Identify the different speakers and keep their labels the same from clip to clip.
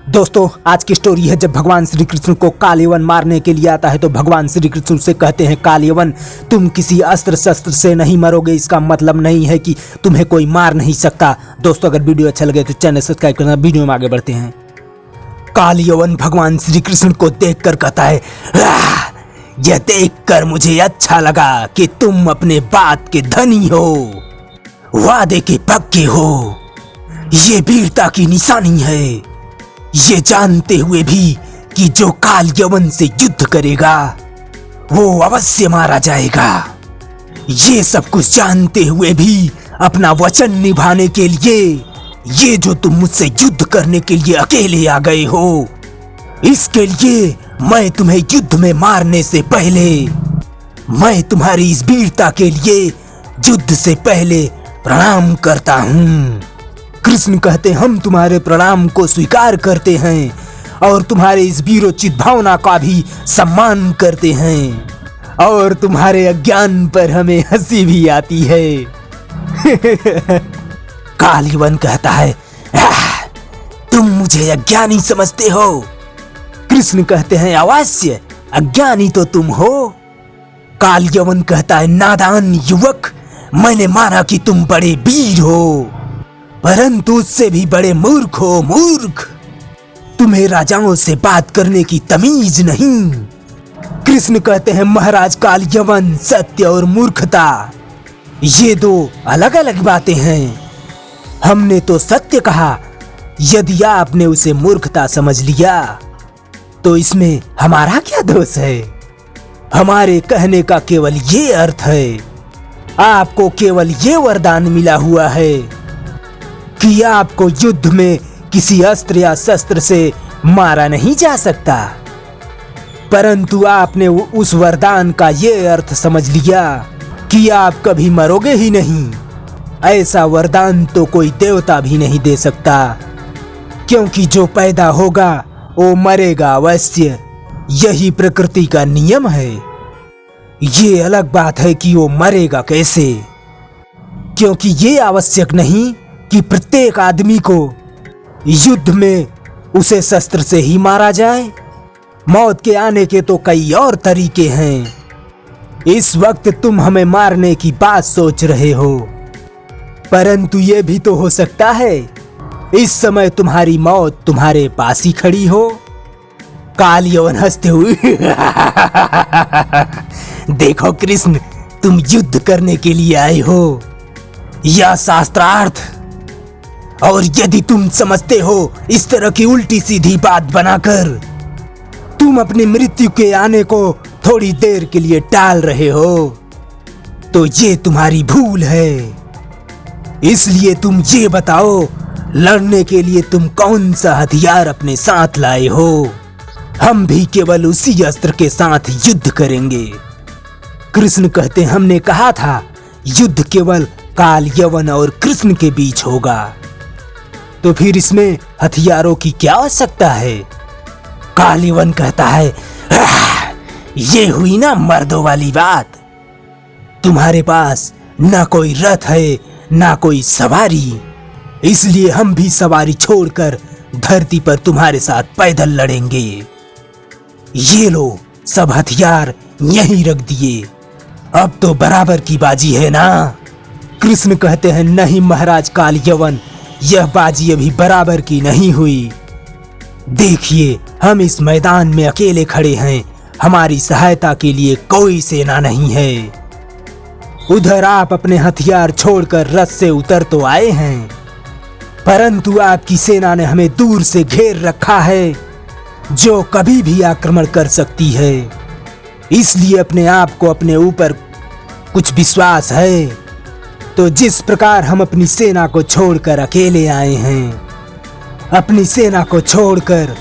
Speaker 1: दोस्तों, आज की स्टोरी है जब भगवान श्री कृष्ण को काल मारने के लिए आता है तो भगवान श्री कृष्ण से कहते हैं, काल तुम किसी अस्त्र शस्त्र से नहीं मरोगे। इसका मतलब नहीं है कि तुम्हें कोई मार नहीं सकता। दोस्तों, अगर वीडियो अच्छा लगे तो चैनल सब्सक्राइब करना। वीडियो में आगे बढ़ते हैं। काल भगवान श्री कृष्ण को देखकर कहता है, यह देखकर मुझे अच्छा लगा कि तुम अपने बात के धनी हो, वादे के पक्के हो। ये वीरता की निशानी है। ये जानते हुए भी कि जो काल से युद्ध करेगा वो अवश्य मारा जाएगा। ये सब कुछ जानते हुए भी अपना वचन निभाने के लिए ये जो तुम मुझसे युद्ध करने के लिए अकेले आ गए हो, इसके लिए मैं तुम्हें युद्ध में मारने से पहले, मैं तुम्हारी इस वीरता के लिए युद्ध से पहले प्रणाम करता हूँ। कृष्ण कहते, हम तुम्हारे प्रणाम को स्वीकार करते हैं और तुम्हारे इस वीरोचित भावना का भी सम्मान करते हैं और तुम्हारे अज्ञान पर हमें हंसी भी आती है। काल कहता है, तुम मुझे अज्ञानी समझते हो? कृष्ण कहते हैं, अवश्य अज्ञानी तो तुम हो। काल कहता है, नादान युवक, मैंने माना कि तुम बड़े वीर हो, परंतु उससे भी बड़े मूर्ख हो। मूर्ख, तुम्हें राजाओं से बात करने की तमीज नहीं। कृष्ण कहते हैं, महाराज काल सत्य और मूर्खता ये दो अलग अलग बातें हैं। हमने तो सत्य कहा, यदि आपने उसे मूर्खता समझ लिया तो इसमें हमारा क्या दोष है? हमारे कहने का केवल ये अर्थ है, आपको केवल ये वरदान मिला हुआ है कि आपको युद्ध में किसी अस्त्र या शस्त्र से मारा नहीं जा सकता, परंतु आपने उस वरदान का ये अर्थ समझ लिया कि आप कभी मरोगे ही नहीं। ऐसा वरदान तो कोई देवता भी नहीं दे सकता, क्योंकि जो पैदा होगा वो मरेगा अवश्य। यही प्रकृति का नियम है। ये अलग बात है कि वो मरेगा कैसे, क्योंकि ये आवश्यक नहीं कि प्रत्येक आदमी को युद्ध में उसे शस्त्र से ही मारा जाए। मौत के आने के तो कई और तरीके हैं। इस वक्त तुम हमें मारने की बात सोच रहे हो, परंतु ये भी तो हो सकता है इस समय तुम्हारी मौत तुम्हारे पास ही खड़ी हो। काल हंसते हुए देखो कृष्ण, तुम युद्ध करने के लिए आए हो, यह शास्त्रार्थ। और यदि तुम समझते हो इस तरह की उल्टी सीधी बात बनाकर तुम अपनी मृत्यु के आने को थोड़ी देर के लिए टाल रहे हो, तो ये तुम्हारी भूल है। इसलिए तुम ये बताओ, लड़ने के लिए तुम कौन सा हथियार अपने साथ लाए हो? हम भी केवल उसी अस्त्र के साथ युद्ध करेंगे। कृष्ण कहते, हमने कहा था युद्ध केवल काल और कृष्ण के बीच होगा, तो फिर इसमें हथियारों की क्या आवश्यकता है? काल कहता है, ये हुई ना मर्दों वाली बात। तुम्हारे पास ना कोई रथ है ना कोई सवारी, इसलिए हम भी सवारी छोड़कर धरती पर तुम्हारे साथ पैदल लड़ेंगे। ये लो, सब हथियार यहीं रख दिए। अब तो बराबर की बाजी है ना? कृष्ण कहते हैं, नहीं महाराज काल यह बाजी अभी बराबर की नहीं हुई। देखिए, हम इस मैदान में अकेले खड़े हैं, हमारी सहायता के लिए कोई सेना नहीं है। उधर आप अपने हथियार छोड़कर रथ से उतर तो आए हैं, परंतु आपकी सेना ने हमें दूर से घेर रखा है, जो कभी भी आक्रमण कर सकती है। इसलिए अपने आप को अपने ऊपर कुछ विश्वास है। तो जिस प्रकार हम अपनी सेना को छोड़कर अकेले आए हैं, अपनी सेना को छोड़कर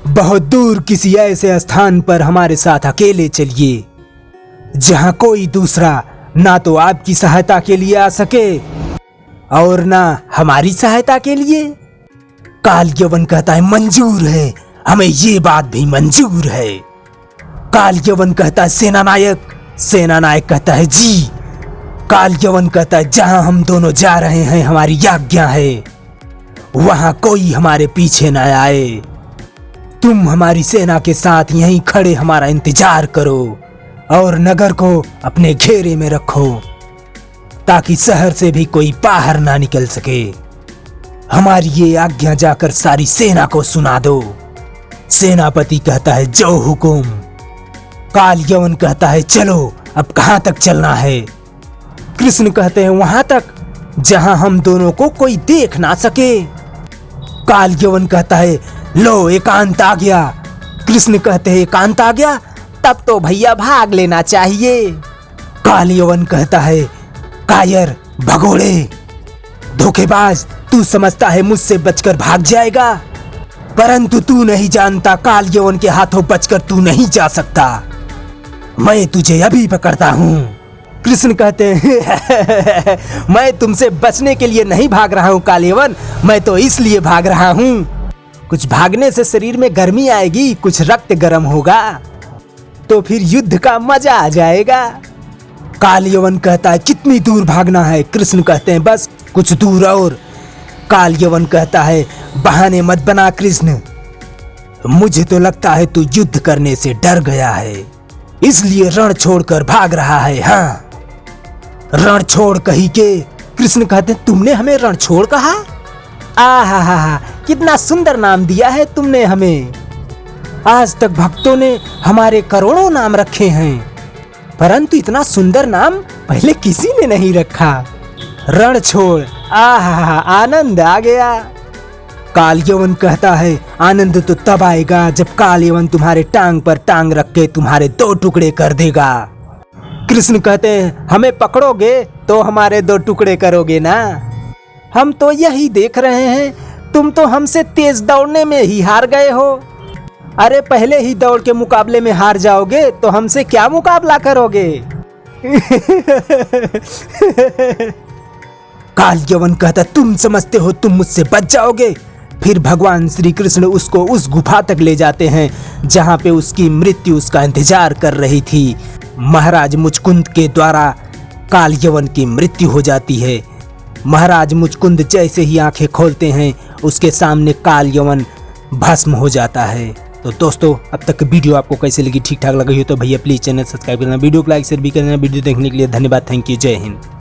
Speaker 1: बहुत दूर किसी ऐसे स्थान पर हमारे साथ अकेले चलिए, जहां कोई दूसरा ना तो आपकी सहायता के लिए आ सके और ना हमारी सहायता के लिए। काल कहता है, मंजूर है, हमें ये बात भी मंजूर है। काल कहता है, सेनानायक। सेनानायक कहता है, जी। काल कहता है, जहां हम दोनों जा रहे हैं हमारी आज्ञा है, वहां कोई हमारे पीछे न आए। तुम हमारी सेना के साथ यहीं खड़े हमारा इंतजार करो और नगर को अपने घेरे में रखो ताकि शहर से भी कोई बाहर ना निकल सके। हमारी ये आज्ञा जाकर सारी सेना को सुना दो। सेनापति कहता है जो हुकुम। काल यवन कहता है चलो, अब कहां तक चलना है? कृष्ण कहते हैं वहां तक जहां हम दोनों को कोई देख ना सके। काल यवन कहता है लो एकांत आ गया। कृष्ण कहते हैं एकांत आ गया, तब तो भैया भाग लेना चाहिए। काल यवन कहता है कायर, भगोड़े, धोखेबाज, तू समझता है मुझसे बचकर भाग जाएगा, परंतु तू नहीं जानता काल यवन के हाथों बचकर तू नहीं जा सकता। मैं तुझे अभी पकड़ता हूँ। कृष्ण कहते हैं मैं तुमसे बचने के लिए नहीं भाग रहा हूँ काल यवन, मैं तो इसलिए भाग रहा हूँ कुछ भागने से शरीर में गर्मी आएगी, कुछ रक्त गर्म होगा तो फिर युद्ध का मजा आ जाएगा। काल यवन कहता है कितनी दूर भागना है? कृष्ण कहते हैं बस कुछ दूर और। काल यवन कहता है बहाने मत बना कृष्ण, मुझे तो लगता है तू युद्ध करने से डर गया है, इसलिए रण छोड़कर भाग रहा है। हाँ, रण छोड़ कही के। कृष्ण कहते हैं तुमने हमें रण छोड़ कहा? आहा, कितना सुंदर नाम दिया है तुमने हमें। आज तक भक्तों ने हमारे करोड़ों नाम रखे हैं, परंतु इतना सुंदर नाम पहले किसी ने नहीं रखा। रण छोड़, आहा, आनंद आ गया। काल यवन कहता है आनंद तो तब आएगा जब काल यवन तुम्हारे टांग पर टांग रख के तुम्हारे 2 टुकड़े कर देगा। कृष्ण कहते हैं हमें पकड़ोगे तो हमारे 2 टुकड़े करोगे ना? हम तो यही देख रहे हैं, तुम तो हमसे तेज दौड़ने में ही हार गए हो। अरे पहले ही दौड़ के मुकाबले में हार जाओगे तो हमसे क्या मुकाबला करोगे? काल यवन कहता तुम समझते हो तुम मुझसे बच जाओगे? फिर भगवान श्री कृष्ण उसको उस गुफा तक ले जाते हैं जहां पे उसकी मृत्यु उसका इंतजार कर रही थी। महाराज मुचकुंद के द्वारा काल यवन की मृत्यु हो जाती है। महाराज मुचकुंद जैसे ही आंखें खोलते हैं उसके सामने काल यवन भस्म हो जाता है। तो दोस्तों अब तक वीडियो आपको कैसे लगी? ठीक ठाक लगी हो तो भैया प्लीज चैनल सब्सक्राइब करना, वीडियो को लाइक शेयर भी करना। वीडियो देखने के लिए धन्यवाद। Thank you. जय हिंद।